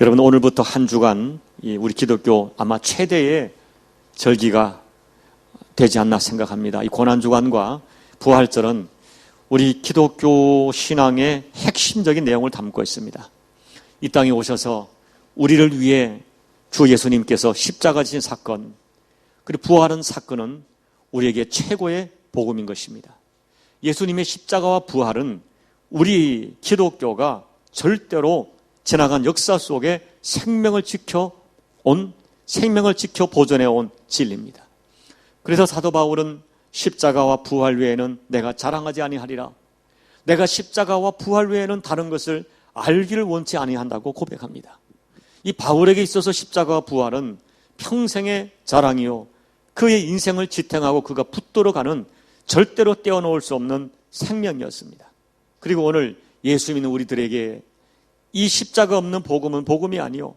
여러분, 오늘부터 한 주간 우리 기독교 아마 최대의 절기가 되지 않나 생각합니다. 이 고난주간과 부활절은 우리 기독교 신앙의 핵심적인 내용을 담고 있습니다. 이 땅에 오셔서 우리를 위해 주 예수님께서 십자가 지신 사건, 그리고 부활한 사건은 우리에게 최고의 복음인 것입니다. 예수님의 십자가와 부활은 우리 기독교가 절대로 지나간 역사 속에 생명을 지켜 보존해온 진리입니다. 그래서 사도 바울은 십자가와 부활 외에는 내가 자랑하지 아니하리라. 내가 십자가와 부활 외에는 다른 것을 알기를 원치 아니한다고 고백합니다. 이 바울에게 있어서 십자가와 부활은 평생의 자랑이요, 그의 인생을 지탱하고 그가 붙들어가는 절대로 떼어놓을 수 없는 생명이었습니다. 그리고 오늘 예수 믿는 우리들에게 이 십자가 없는 복음은 복음이 아니요,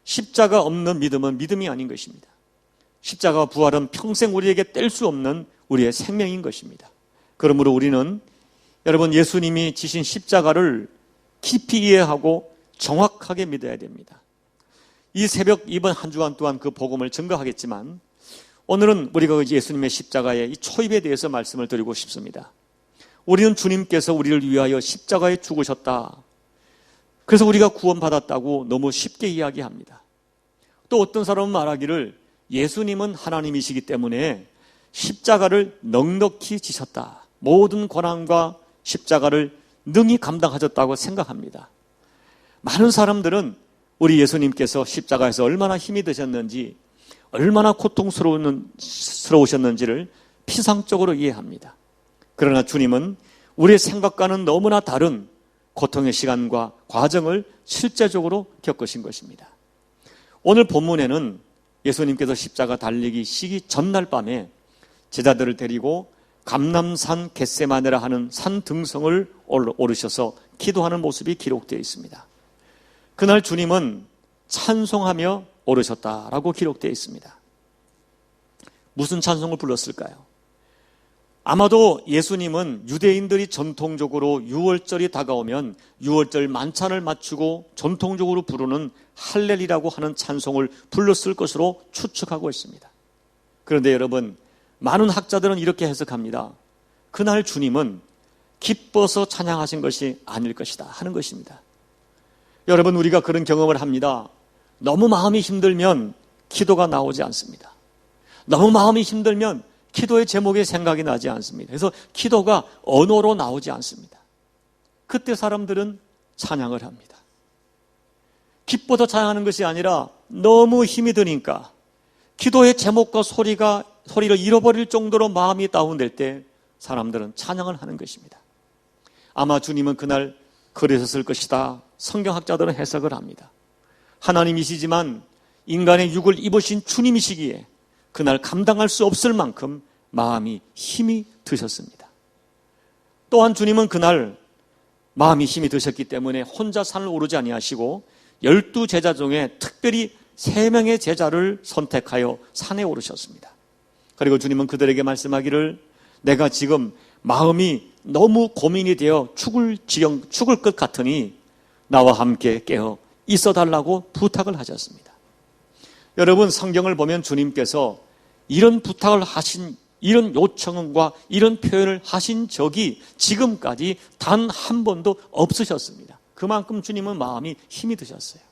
십자가 없는 믿음은 믿음이 아닌 것입니다. 십자가와 부활은 평생 우리에게 뗄 수 없는 우리의 생명인 것입니다. 그러므로 우리는 여러분, 예수님이 지신 십자가를 깊이 이해하고 정확하게 믿어야 됩니다. 이 새벽 이번 한 주간 동안 그 복음을 증거하겠지만, 오늘은 우리가 예수님의 십자가의 이 초입에 대해서 말씀을 드리고 싶습니다. 우리는 주님께서 우리를 위하여 십자가에 죽으셨다, 그래서 우리가 구원받았다고 너무 쉽게 이야기합니다. 또 어떤 사람은 말하기를 예수님은 하나님이시기 때문에 십자가를 넉넉히 지셨다, 모든 고난과 십자가를 능히 감당하셨다고 생각합니다. 많은 사람들은 우리 예수님께서 십자가에서 얼마나 힘이 드셨는지, 얼마나 고통스러우셨는지를 피상적으로 이해합니다. 그러나 주님은 우리의 생각과는 너무나 다른 고통의 시간과 과정을 실제적으로 겪으신 것입니다. 오늘 본문에는 예수님께서 십자가 달리기 시기 전날 밤에 제자들을 데리고 감람산 겟세마네라 하는 산 등성을 오르셔서 기도하는 모습이 기록되어 있습니다. 그날 주님은 찬송하며 오르셨다라고 기록되어 있습니다. 무슨 찬송을 불렀을까요? 아마도 예수님은 유대인들이 전통적으로 유월절이 다가오면 유월절 만찬을 마치고 전통적으로 부르는 할렐이라고 하는 찬송을 불렀을 것으로 추측하고 있습니다. 그런데 여러분, 많은 학자들은 이렇게 해석합니다. 그날 주님은 기뻐서 찬양하신 것이 아닐 것이다 하는 것입니다. 여러분, 우리가 그런 경험을 합니다. 너무 마음이 힘들면 기도가 나오지 않습니다. 너무 마음이 힘들면 기도의 제목에 생각이 나지 않습니다. 그래서 기도가 언어로 나오지 않습니다. 그때 사람들은 찬양을 합니다. 기뻐서 찬양하는 것이 아니라 너무 힘이 드니까 기도의 제목과 소리를 잃어버릴 정도로 마음이 다운될 때 사람들은 찬양을 하는 것입니다. 아마 주님은 그날 그러셨을 것이다, 성경학자들은 해석을 합니다. 하나님이시지만 인간의 육을 입으신 주님이시기에 그날 감당할 수 없을 만큼 마음이 힘이 드셨습니다. 또한 주님은 그날 마음이 힘이 드셨기 때문에 혼자 산을 오르지 아니하시고 12제자 중에 특별히 3명의 제자를 선택하여 산에 오르셨습니다. 그리고 주님은 그들에게 말씀하기를 내가 지금 마음이 너무 고민이 되어 죽을 것 같으니 나와 함께 깨어 있어달라고 부탁을 하셨습니다. 여러분, 성경을 보면 주님께서 이런 부탁을 하신, 이런 요청과 이런 표현을 하신 적이 지금까지 단 한 번도 없으셨습니다. 그만큼 주님은 마음이 힘이 드셨어요.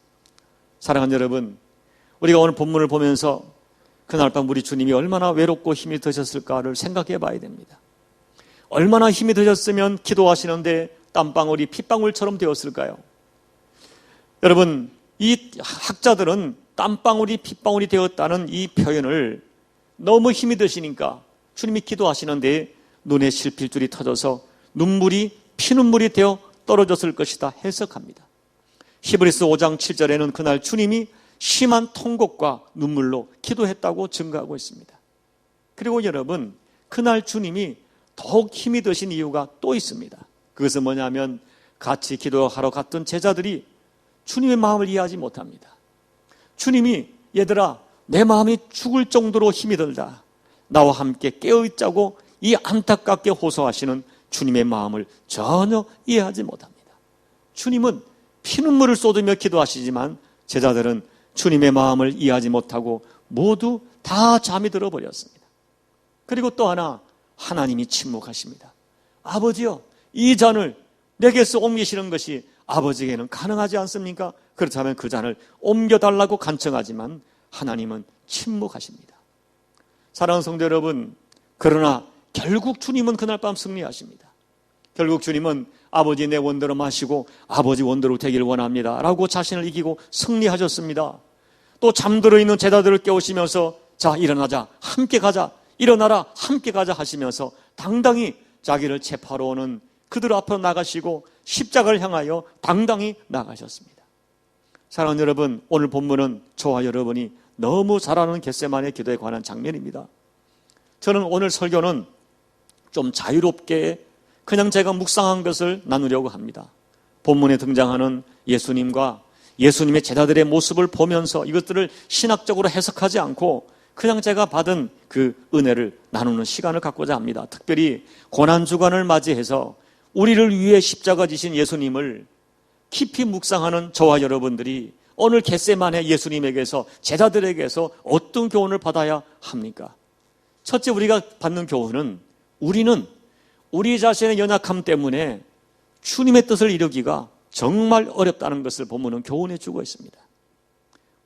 사랑하는 여러분, 우리가 오늘 본문을 보면서 그날 밤 우리 주님이 얼마나 외롭고 힘이 드셨을까를 생각해 봐야 됩니다. 얼마나 힘이 드셨으면 기도하시는데 땀방울이 핏방울처럼 되었을까요? 여러분, 이 학자들은 땀방울이 핏방울이 되었다는 이 표현을 너무 힘이 드시니까 주님이 기도하시는데 눈에 실핏줄이 터져서 눈물이 피눈물이 되어 떨어졌을 것이다 해석합니다. 히브리서 5장 7절에는 그날 주님이 심한 통곡과 눈물로 기도했다고 증거하고 있습니다. 그리고 여러분, 그날 주님이 더욱 힘이 드신 이유가 또 있습니다. 그것은 뭐냐면 같이 기도하러 갔던 제자들이 주님의 마음을 이해하지 못합니다. 주님이 얘들아, 내 마음이 죽을 정도로 힘이 들다, 나와 함께 깨어있자고 이 안타깝게 호소하시는 주님의 마음을 전혀 이해하지 못합니다. 주님은 피눈물을 쏟으며 기도하시지만 제자들은 주님의 마음을 이해하지 못하고 모두 다 잠이 들어버렸습니다. 그리고 또 하나, 하나님이 침묵하십니다. 아버지요, 이 잔을 내게서 옮기시는 것이 아버지에게는 가능하지 않습니까? 그렇다면 그 잔을 옮겨달라고 간청하지만 하나님은 침묵하십니다. 사랑하는 성도 여러분, 그러나 결국 주님은 그날 밤 승리하십니다. 결국 주님은 아버지 내 원대로 마시고 아버지 원대로 되기를 원합니다 라고 자신을 이기고 승리하셨습니다. 또 잠들어 있는 제자들을 깨우시면서 자, 일어나자, 함께 가자, 일어나라, 함께 가자 하시면서 당당히 자기를 체포하러 오는 그들 앞으로 나가시고 십자가를 향하여 당당히 나가셨습니다. 사랑하는 여러분, 오늘 본문은 저와 여러분이 너무 잘 아는 겟세마네 기도에 관한 장면입니다. 저는 오늘 설교는 좀 자유롭게 그냥 제가 묵상한 것을 나누려고 합니다. 본문에 등장하는 예수님과 예수님의 제자들의 모습을 보면서 이것들을 신학적으로 해석하지 않고 그냥 제가 받은 그 은혜를 나누는 시간을 갖고자 합니다. 특별히 고난주간을 맞이해서 우리를 위해 십자가 지신 예수님을 깊이 묵상하는 저와 여러분들이 오늘 겟세마네 예수님에게서 제자들에게서 어떤 교훈을 받아야 합니까? 첫째, 우리가 받는 교훈은 우리는 우리 자신의 연약함 때문에 주님의 뜻을 이루기가 정말 어렵다는 것을 본문은 교훈해 주고 있습니다.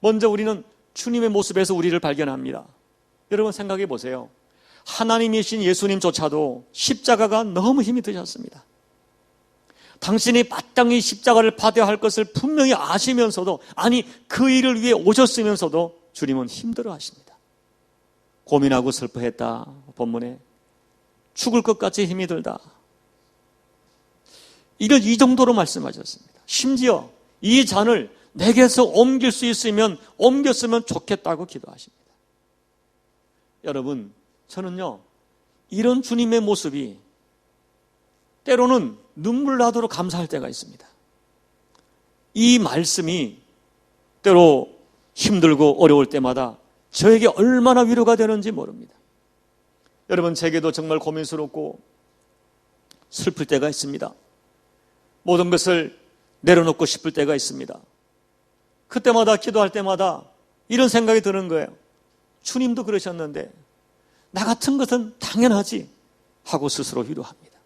먼저 우리는 주님의 모습에서 우리를 발견합니다. 여러분 생각해 보세요. 하나님이신 예수님조차도 십자가가 너무 힘이 드셨습니다. 당신이 마땅히 십자가를 받아야 할 것을 분명히 아시면서도, 아니 그 일을 위해 오셨으면서도 주님은 힘들어 하십니다. 고민하고 슬퍼했다. 본문에 죽을 것 같이 힘이 들다. 이 정도로 말씀하셨습니다. 심지어 이 잔을 내게서 옮길 수 있으면 옮겼으면 좋겠다고 기도하십니다. 여러분, 저는요, 이런 주님의 모습이 때로는 눈물 나도록 감사할 때가 있습니다. 이 말씀이 때로 힘들고 어려울 때마다 저에게 얼마나 위로가 되는지 모릅니다. 여러분, 제게도 정말 고민스럽고 슬플 때가 있습니다. 모든 것을 내려놓고 싶을 때가 있습니다. 그때마다 기도할 때마다 이런 생각이 드는 거예요. 주님도 그러셨는데 나 같은 것은 당연하지 하고 스스로 위로합니다.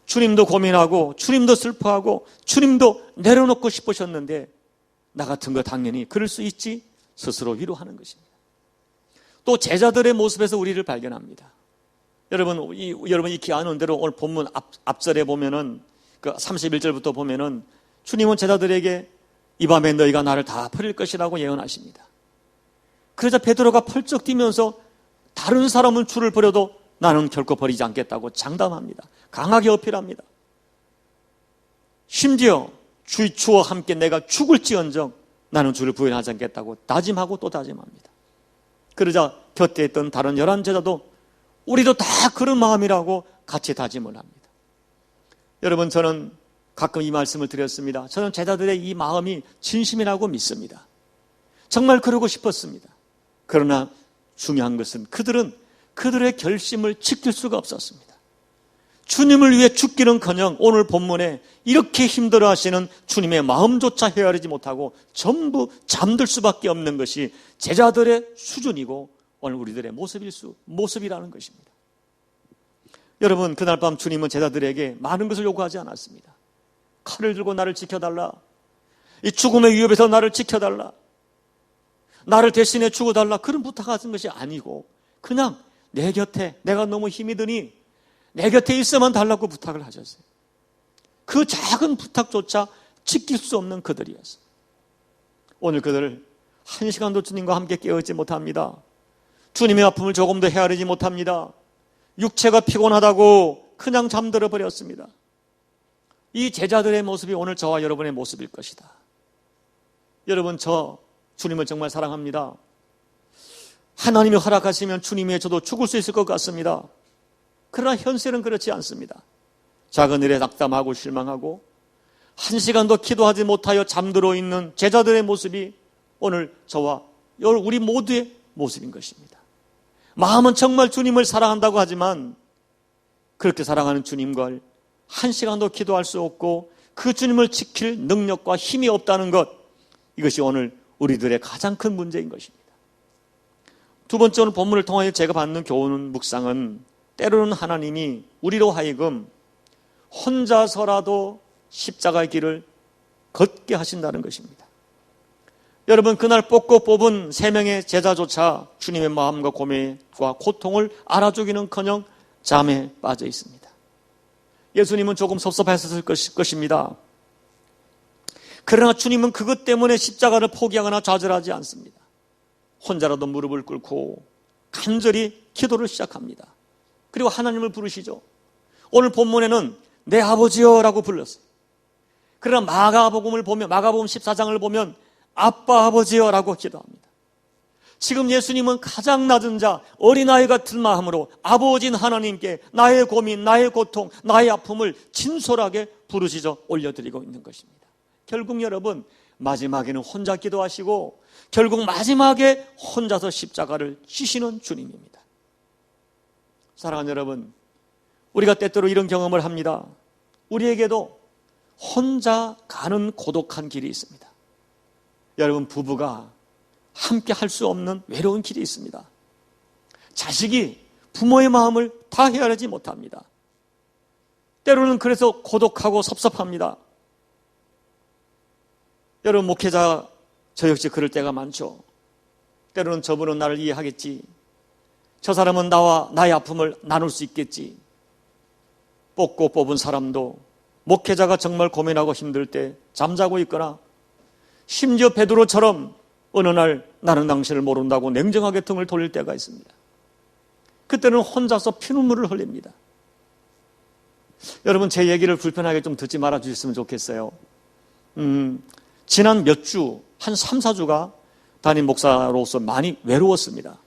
주님도 고민하고 주님도 슬퍼하고 주님도 내려놓고 싶으셨는데 나 같은 거 당연히 그럴 수 있지 스스로 위로하는 것입니다. 또 제자들의 모습에서 우리를 발견합니다. 여러분 이 기아는 대로 오늘 본문 앞절에 보면은 그 31절부터 보면은 주님은 제자들에게 이 밤에 너희가 나를 다 버릴 것이라고 예언하십니다. 그러자 베드로가 펄쩍 뛰면서 다른 사람은 주를 버려도 나는 결코 버리지 않겠다고 장담합니다. 강하게 어필합니다. 심지어 주와 함께 내가 죽을지언정 나는 주를 부인하지 않겠다고 다짐하고 또 다짐합니다. 그러자 곁에 있던 다른 11 제자도 우리도 다 그런 마음이라고 같이 다짐을 합니다. 여러분, 저는 가끔 이 말씀을 드렸습니다. 저는 제자들의 이 마음이 진심이라고 믿습니다. 정말 그러고 싶었습니다. 그러나 중요한 것은 그들은 그들의 결심을 지킬 수가 없었습니다. 주님을 위해 죽기는커녕 오늘 본문에 이렇게 힘들어 하시는 주님의 마음조차 헤아리지 못하고 전부 잠들 수밖에 없는 것이 제자들의 수준이고 오늘 우리들의 모습이라는 것입니다. 여러분, 그날 밤 주님은 제자들에게 많은 것을 요구하지 않았습니다. 칼을 들고 나를 지켜달라. 이 죽음의 위협에서 나를 지켜달라. 나를 대신해 죽어달라. 그런 부탁하신 것이 아니고 그냥 내 곁에 내가 너무 힘이 드니 내 곁에 있어만 달라고 부탁을 하셨어요. 그 작은 부탁조차 지킬 수 없는 그들이었어요. 오늘 그들을 한 시간도 주님과 함께 깨어있지 못합니다. 주님의 아픔을 조금도 헤아리지 못합니다. 육체가 피곤하다고 그냥 잠들어 버렸습니다. 이 제자들의 모습이 오늘 저와 여러분의 모습일 것이다. 여러분, 저 주님을 정말 사랑합니다. 하나님이 허락하시면 주님 위해 저도 죽을 수 있을 것 같습니다. 그러나 현실은 그렇지 않습니다. 작은 일에 낙담하고 실망하고 한 시간도 기도하지 못하여 잠들어 있는 제자들의 모습이 오늘 저와 우리 모두의 모습인 것입니다. 마음은 정말 주님을 사랑한다고 하지만 그렇게 사랑하는 주님과 한 시간도 기도할 수 없고 그 주님을 지킬 능력과 힘이 없다는 것, 이것이 오늘 우리들의 가장 큰 문제인 것입니다. 두 번째, 오늘 본문을 통하여 제가 받는 교훈 묵상은 때로는 하나님이 우리로 하여금 혼자서라도 십자가의 길을 걷게 하신다는 것입니다. 여러분, 그날 뽑은 3명의 제자조차 주님의 마음과 고뇌와 고통을 알아주기는커녕 잠에 빠져 있습니다. 예수님은 조금 섭섭하셨을 것입니다. 그러나 주님은 그것 때문에 십자가를 포기하거나 좌절하지 않습니다. 혼자라도 무릎을 꿇고 간절히 기도를 시작합니다. 그리고 하나님을 부르시죠. 오늘 본문에는 내 아버지여 라고 불렀어요. 그러나 마가복음 14장을 보면 아빠 아버지여 라고 기도합니다. 지금 예수님은 가장 낮은 자, 어린아이 같은 마음으로 아버지인 하나님께 나의 고민, 나의 고통, 나의 아픔을 진솔하게 부르짖어 올려드리고 있는 것입니다. 결국 여러분, 마지막에는 혼자 기도하시고 결국 마지막에 혼자서 십자가를 지시는 주님입니다. 사랑하는 여러분, 우리가 때때로 이런 경험을 합니다. 우리에게도 혼자 가는 고독한 길이 있습니다. 여러분, 부부가 함께 할 수 없는 외로운 길이 있습니다. 자식이 부모의 마음을 다 헤아리지 못합니다. 때로는 그래서 고독하고 섭섭합니다. 여러분, 목회자 저 역시 그럴 때가 많죠. 때로는 저분은 나를 이해하겠지, 저 사람은 나와 나의 아픔을 나눌 수 있겠지. 뽑은 사람도 목회자가 정말 고민하고 힘들 때 잠자고 있거나, 심지어 베드로처럼 어느 날 나는 당신을 모른다고 냉정하게 등을 돌릴 때가 있습니다. 그때는 혼자서 피눈물을 흘립니다. 여러분, 제 얘기를 불편하게 좀 듣지 말아 주셨으면 좋겠어요. 지난 몇 주, 한 3, 4주가 담임 목사로서 많이 외로웠습니다.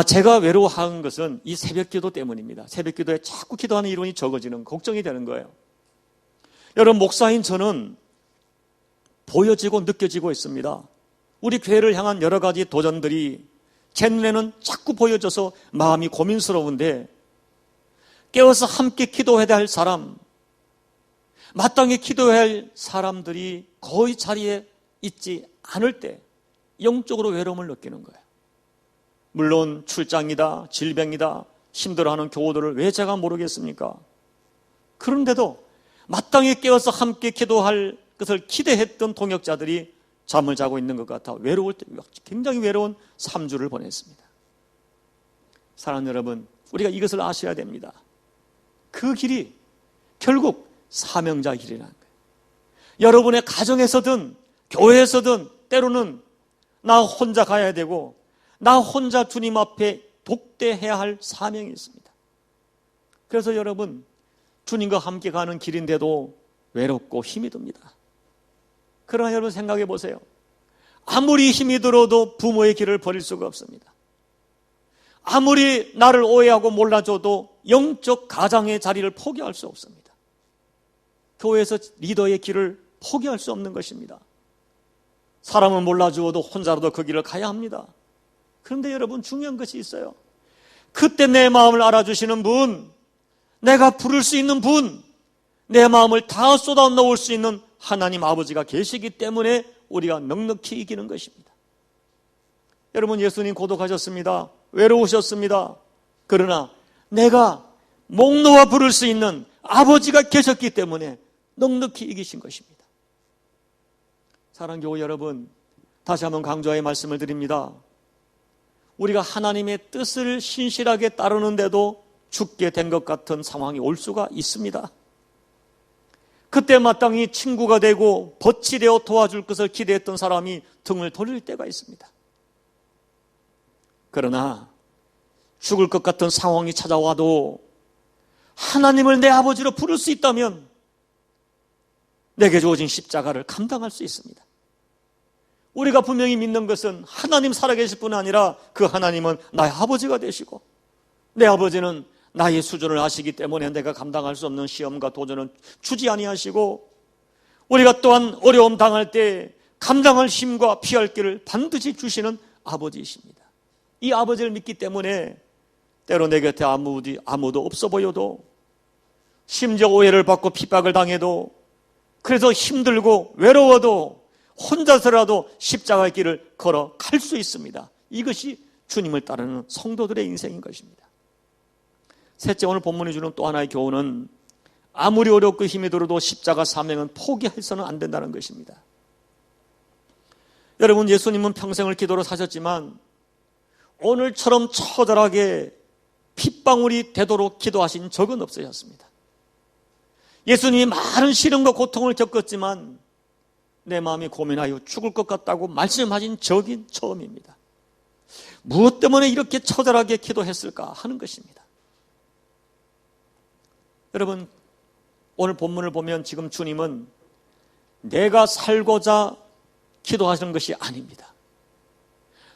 제가 외로워한 것은 이 새벽 기도 때문입니다. 새벽 기도에 자꾸 기도하는 이론이 적어지는, 걱정이 되는 거예요. 여러분, 목사인 저는 보여지고 느껴지고 있습니다. 우리 교회를 향한 여러 가지 도전들이 제 눈에는 자꾸 보여져서 마음이 고민스러운데, 깨어서 함께 기도해야 할 사람, 마땅히 기도해야 할 사람들이 거의 자리에 있지 않을 때 영적으로 외로움을 느끼는 거예요. 물론 출장이다, 질병이다, 힘들어하는 교우들을 왜 제가 모르겠습니까? 그런데도 마땅히 깨어서 함께 기도할 것을 기대했던 동역자들이 잠을 자고 있는 것 같아 외로울 때 굉장히 외로운 3주를 보냈습니다. 사랑하는 여러분, 우리가 이것을 아셔야 됩니다. 그 길이 결국 사명자 길이라는 거예요. 여러분의 가정에서든 교회에서든 때로는 나 혼자 가야 되고 나 혼자 주님 앞에 독대해야 할 사명이 있습니다. 그래서 여러분, 주님과 함께 가는 길인데도 외롭고 힘이 듭니다. 그러나 여러분 생각해 보세요. 아무리 힘이 들어도 부모의 길을 버릴 수가 없습니다. 아무리 나를 오해하고 몰라줘도 영적 가장의 자리를 포기할 수 없습니다. 교회에서 리더의 길을 포기할 수 없는 것입니다. 사람은 몰라주어도 혼자라도 그 길을 가야 합니다. 그런데 여러분, 중요한 것이 있어요. 그때 내 마음을 알아주시는 분, 내가 부를 수 있는 분, 내 마음을 다 쏟아 넣을 수 있는 하나님 아버지가 계시기 때문에 우리가 넉넉히 이기는 것입니다. 여러분, 예수님 고독하셨습니다. 외로우셨습니다. 그러나 내가 목 놓아 부를 수 있는 아버지가 계셨기 때문에 넉넉히 이기신 것입니다. 사랑하는 교회 여러분, 다시 한번 강조하여 말씀을 드립니다. 우리가 하나님의 뜻을 신실하게 따르는데도 죽게 된 것 같은 상황이 올 수가 있습니다. 그때 마땅히 친구가 되고 벗이 되어 도와줄 것을 기대했던 사람이 등을 돌릴 때가 있습니다. 그러나 죽을 것 같은 상황이 찾아와도 하나님을 내 아버지로 부를 수 있다면 내게 주어진 십자가를 감당할 수 있습니다. 우리가 분명히 믿는 것은 하나님 살아계실 뿐 아니라 그 하나님은 나의 아버지가 되시고 내 아버지는 나의 수준을 아시기 때문에 내가 감당할 수 없는 시험과 도전은 주지 아니하시고 우리가 또한 어려움 당할 때 감당할 힘과 피할 길을 반드시 주시는 아버지이십니다. 이 아버지를 믿기 때문에 때로 내 곁에 아무도 없어 보여도, 심지어 오해를 받고 핍박을 당해도, 그래서 힘들고 외로워도 혼자서라도 십자가의 길을 걸어갈 수 있습니다. 이것이 주님을 따르는 성도들의 인생인 것입니다. 셋째, 오늘 본문이 주는 또 하나의 교훈은 아무리 어렵고 힘이 들어도 십자가 사명은 포기해서는 안 된다는 것입니다. 여러분, 예수님은 평생을 기도로 사셨지만 오늘처럼 처절하게 핏방울이 되도록 기도하신 적은 없으셨습니다. 예수님이 많은 시련과 고통을 겪었지만 내 마음이 고민하여 죽을 것 같다고 말씀하신 적이 처음입니다. 무엇 때문에 이렇게 처절하게 기도했을까 하는 것입니다. 여러분, 오늘 본문을 보면 지금 주님은 내가 살고자 기도하시는 것이 아닙니다.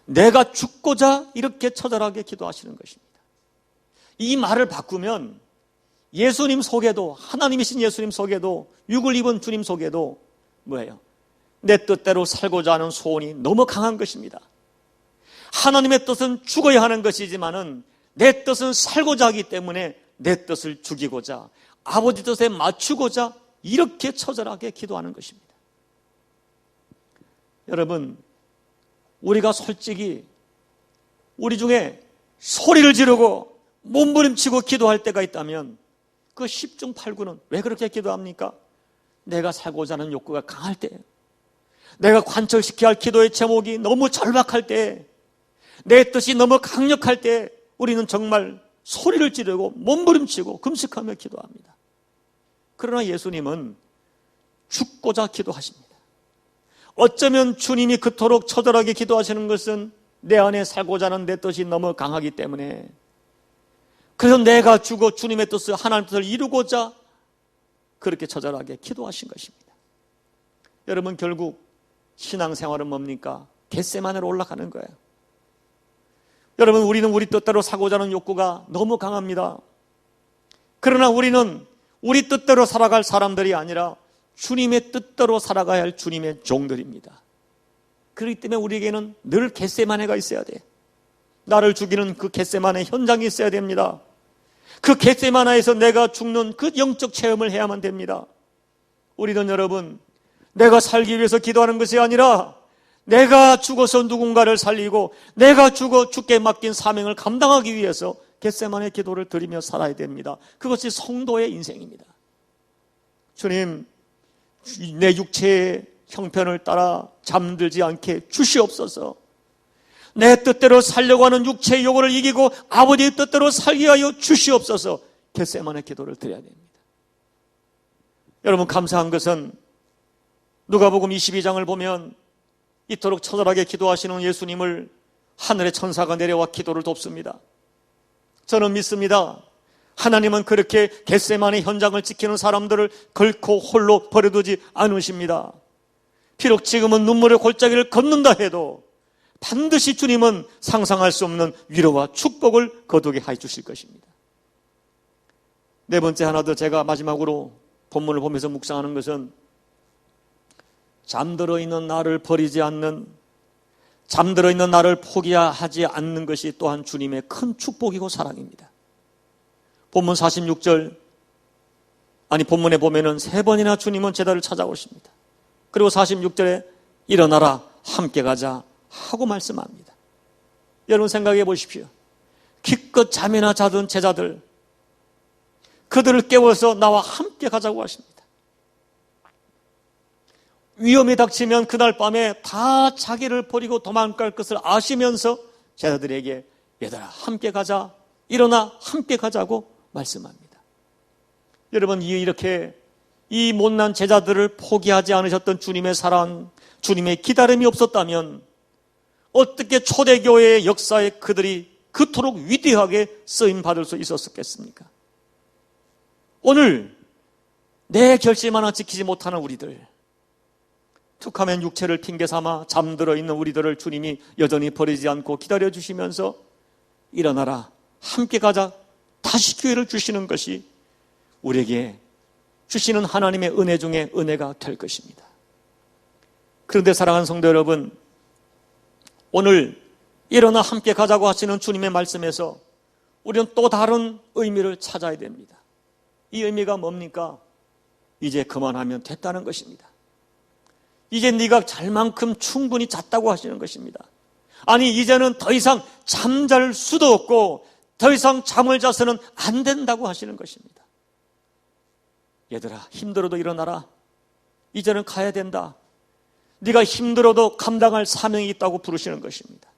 내가 죽고자 이렇게 처절하게 기도하시는 것입니다. 이 말을 바꾸면 예수님 속에도, 하나님이신 예수님 속에도, 육을 입은 주님 속에도 뭐예요? 내 뜻대로 살고자 하는 소원이 너무 강한 것입니다. 하나님의 뜻은 죽어야 하는 것이지만은 내 뜻은 살고자 하기 때문에 내 뜻을 죽이고자, 아버지 뜻에 맞추고자 이렇게 처절하게 기도하는 것입니다. 여러분, 우리가 솔직히 우리 중에 소리를 지르고 몸부림치고 기도할 때가 있다면 그 10중 8구는 왜 그렇게 기도합니까? 내가 살고자 하는 욕구가 강할 때, 내가 관철시켜야 할 기도의 제목이 너무 절박할 때, 내 뜻이 너무 강력할 때 우리는 정말 소리를 지르고 몸부림치고 금식하며 기도합니다. 그러나 예수님은 죽고자 기도하십니다. 어쩌면 주님이 그토록 처절하게 기도하시는 것은 내 안에 살고자 하는 내 뜻이 너무 강하기 때문에, 그래서 내가 죽어 주님의 뜻을, 하나님의 뜻을 이루고자 그렇게 처절하게 기도하신 것입니다. 여러분, 결국 신앙생활은 뭡니까? 겟세마네로 올라가는 거예요. 여러분, 우리는 우리 뜻대로 사고자 하는 욕구가 너무 강합니다. 그러나 우리는 우리 뜻대로 살아갈 사람들이 아니라 주님의 뜻대로 살아가야 할 주님의 종들입니다. 그렇기 때문에 우리에게는 늘 겟세마네가 있어야 돼. 나를 죽이는 그 겟세마네 현장이 있어야 됩니다. 그 겟세마네에서 내가 죽는 그 영적 체험을 해야만 됩니다. 우리는 여러분, 내가 살기 위해서 기도하는 것이 아니라 내가 죽어서 누군가를 살리고 내가 죽게 맡긴 사명을 감당하기 위해서 겟세마네 기도를 드리며 살아야 됩니다. 그것이 성도의 인생입니다. 주님, 내 육체의 형편을 따라 잠들지 않게 주시옵소서. 내 뜻대로 살려고 하는 육체의 요구를 이기고 아버지의 뜻대로 살게 하여 주시옵소서. 겟세마네 기도를 드려야 됩니다. 여러분, 감사한 것은 누가복음 22장을 보면 이토록 처절하게 기도하시는 예수님을 하늘의 천사가 내려와 기도를 돕습니다. 저는 믿습니다. 하나님은 그렇게 겟세마네 현장을 지키는 사람들을 결코 홀로 버려두지 않으십니다. 비록 지금은 눈물의 골짜기를 걷는다 해도 반드시 주님은 상상할 수 없는 위로와 축복을 거두게 해 주실 것입니다. 네 번째, 하나 더 제가 마지막으로 본문을 보면서 묵상하는 것은 잠들어 있는 나를 버리지 않는, 잠들어 있는 나를 포기하지 않는 것이 또한 주님의 큰 축복이고 사랑입니다. 본문 46절, 본문에 보면은 3번이나 주님은 제자를 찾아오십니다. 그리고 46절에 일어나라, 함께 가자 하고 말씀합니다. 여러분, 생각해 보십시오. 기껏 잠이나 자던 제자들, 그들을 깨워서 나와 함께 가자고 하십니다. 위험이 닥치면 그날 밤에 다 자기를 버리고 도망갈 것을 아시면서 제자들에게 얘들아, 함께 가자, 일어나 함께 가자고 말씀합니다. 여러분, 이렇게 이 못난 제자들을 포기하지 않으셨던 주님의 사랑, 주님의 기다림이 없었다면 어떻게 초대교회의 역사에 그들이 그토록 위대하게 쓰임받을 수 있었겠습니까? 오늘 내 결심 하나 지키지 못하는 우리들, 툭하면 육체를 핑계삼아 잠들어 있는 우리들을 주님이 여전히 버리지 않고 기다려주시면서 일어나라, 함께 가자, 다시 기회를 주시는 것이 우리에게 주시는 하나님의 은혜 중에 은혜가 될 것입니다. 그런데 사랑하는 성도 여러분, 오늘 일어나 함께 가자고 하시는 주님의 말씀에서 우리는 또 다른 의미를 찾아야 됩니다. 이 의미가 뭡니까? 이제 그만하면 됐다는 것입니다. 이제 네가 잘 만큼 충분히 잤다고 하시는 것입니다. 아니, 이제는 더 이상 잠잘 수도 없고 더 이상 잠을 자서는 안 된다고 하시는 것입니다. 얘들아, 힘들어도 일어나라. 이제는 가야 된다. 네가 힘들어도 감당할 사명이 있다고 부르시는 것입니다.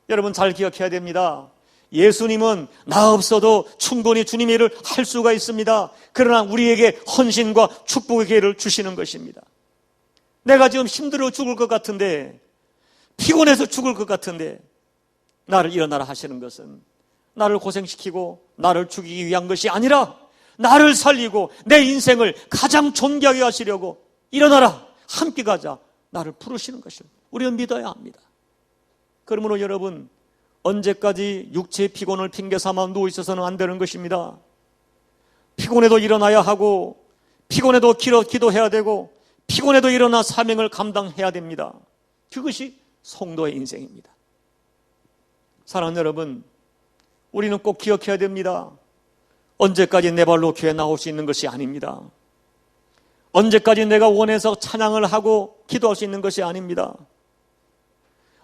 여러분, 잘 기억해야 됩니다. 예수님은 나 없어도 충분히 주님의 일을 할 수가 있습니다. 그러나 우리에게 헌신과 축복의 기회를 주시는 것입니다. 내가 지금 힘들어 죽을 것 같은데, 피곤해서 죽을 것 같은데 나를 일어나라 하시는 것은 나를 고생시키고 나를 죽이기 위한 것이 아니라 나를 살리고 내 인생을 가장 존귀하게 하시려고 일어나라, 함께 가자, 나를 부르시는 것을 우리는 믿어야 합니다. 그러므로 여러분, 언제까지 육체의 피곤을 핑계 삼아 누워 있어서는 안 되는 것입니다. 피곤해도 일어나야 하고, 피곤해도 기도해야 되고, 피곤해도 일어나 사명을 감당해야 됩니다. 그것이 성도의 인생입니다. 사랑하는 여러분, 우리는 꼭 기억해야 됩니다. 언제까지 내 발로 교회 나올 수 있는 것이 아닙니다. 언제까지 내가 원해서 찬양을 하고 기도할 수 있는 것이 아닙니다.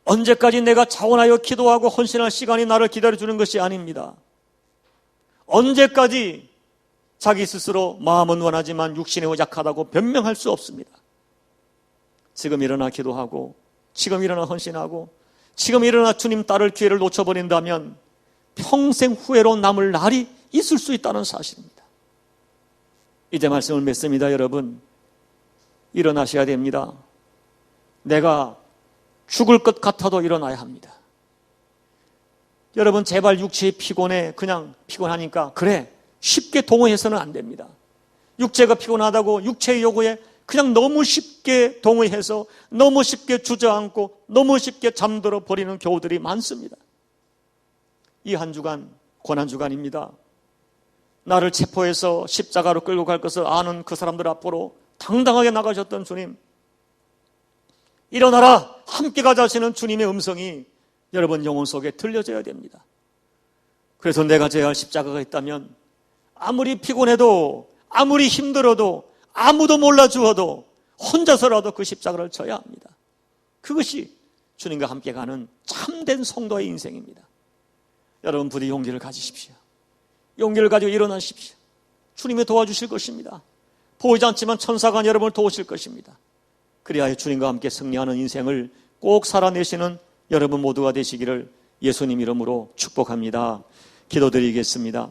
언제까지 내가 자원하여 기도하고 헌신할 시간이 나를 기다려주는 것이 아닙니다. 언제까지 자기 스스로 마음은 원하지만 육신이 약하다고 변명할 수 없습니다. 지금 일어나 기도하고, 지금 일어나 헌신하고, 지금 일어나 주님 따를 기회를 놓쳐버린다면 평생 후회로 남을 날이 있을 수 있다는 사실입니다. 이제 말씀을 맺습니다. 여러분, 일어나셔야 됩니다. 내가 죽을 것 같아도 일어나야 합니다. 여러분, 제발 육체의 피곤에 그냥 피곤하니까 그래, 쉽게 동의해서는 안 됩니다. 육체가 피곤하다고 육체의 요구에 그냥 너무 쉽게 동의해서 너무 쉽게 주저앉고 너무 쉽게 잠들어 버리는 교우들이 많습니다. 이 한 주간 고난주간입니다. 나를 체포해서 십자가로 끌고 갈 것을 아는 그 사람들 앞으로 당당하게 나가셨던 주님, 일어나라, 함께 가자 하시는 주님의 음성이 여러분 영혼 속에 들려져야 됩니다. 그래서 내가 져야 할 십자가가 있다면 아무리 피곤해도, 아무리 힘들어도, 아무도 몰라주어도 혼자서라도 그 십자가를 져야 합니다. 그것이 주님과 함께 가는 참된 성도의 인생입니다. 여러분, 부디 용기를 가지십시오. 용기를 가지고 일어나십시오. 주님이 도와주실 것입니다. 보이지 않지만 천사가 여러분을 도우실 것입니다. 그리하여 주님과 함께 승리하는 인생을 꼭 살아내시는 여러분 모두가 되시기를 예수님 이름으로 축복합니다. 기도드리겠습니다.